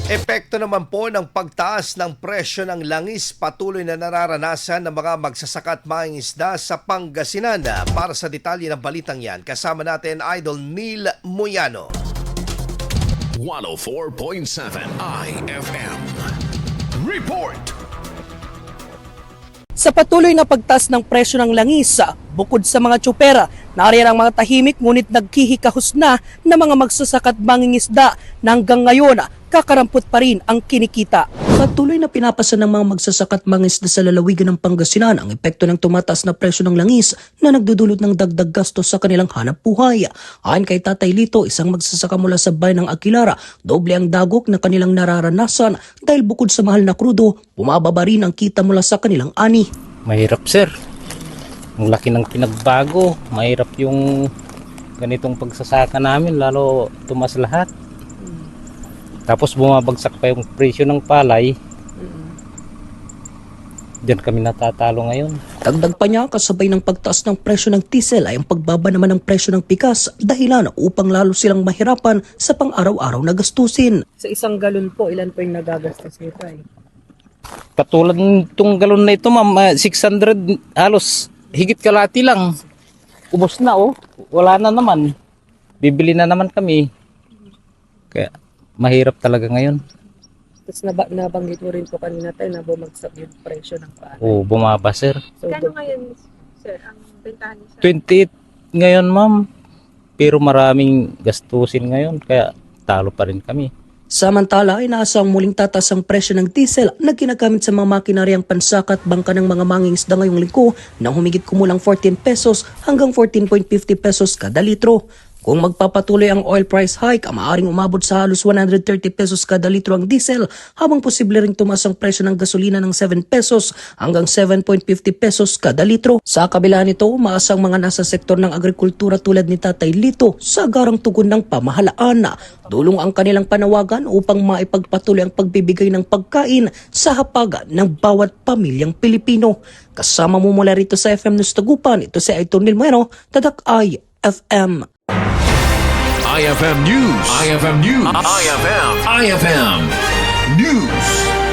Epekto naman po ng pagtaas ng presyo ng langis patuloy na nararanasan ng mga magsasaka at mangingisda sa Pangasinan. Para sa detalye ng balitang yan, kasama natin Idol Neil Moyano. 104.7 IFM Report. Sa patuloy na pagtaas ng presyo ng langis, bukod sa mga tsupera, nariyan ang mga tahimik ngunit nagkihikahos na mga magsasaka at mangingisda na hanggang ngayon kakarampot pa rin ang kinikita. Patuloy na pinapasa ng mga magsasaka at mangingisda sa lalawigan ng Pangasinan ang epekto ng tumataas na presyo ng langis na nagdudulot ng dagdag gastos sa kanilang hanap buhay. Ayon kay Tatay Lito, isang magsasaka mula sa bayan ng Aquilara, doble ang dagok na kanilang nararanasan dahil bukod sa mahal na krudo, bumababa rin ang kita mula sa kanilang ani. Mahirap, sir. Ang laki ng pinagbago. Mahirap yung ganitong pagsasaka namin, lalo tumas lahat. Tapos bumabagsak pa yung presyo ng palay. Diyan kami natatalo ngayon. Dagdag pa niya, kasabay ng pagtaas ng presyo ng diesel ay ang pagbaba naman ng presyo ng bigas dahilan upang lalo silang mahirapan sa pang-araw-araw na gastusin. Sa isang galon po, ilan po yung nagagastos nito ay? Katulad nitong galon na ito, ma'am, 600 halos higit kalati lang. Ubos na, oh. Wala na naman. Bibili na naman kami. Kaya mahirap talaga ngayon. Tapos nabanggit mo rin po kanina tayo na bumagsak yung presyo ng palay. Oo, bumaba, sir. So, Kano ngayon, sir, ang bentahan niyo sa 28 ngayon, ma'am. Pero maraming gastusin ngayon, kaya talo pa rin kami. samantala, inaasang muling tatas ang presyo ng diesel na ginagamit sa mga makinaryang pansaka at bangka ng mga mangingisda ngayong linggo na humigit kumulang 14 pesos hanggang 14.50 pesos kada litro. Kung magpapatuloy ang oil price hike, maaaring umabot sa halos 130 pesos kada litro ang diesel, habang posible ring tumaas ang presyo ng gasolina ng 7 pesos hanggang 7.50 pesos kada litro. Sa kabila nito, umaasang mga nasa sektor ng agrikultura tulad ni Tatay Lito sa agarang tugon ng pamahalaan. Dulong ang kanilang panawagan upang maipagpatuloy ang pagbibigay ng pagkain sa hapag ng bawat pamilyang Pilipino. Kasama mo mula rito sa FM News Tagupan, ito si Aiton Nilmuero, Tadak IFM. IFM News. IFM News. IFM News.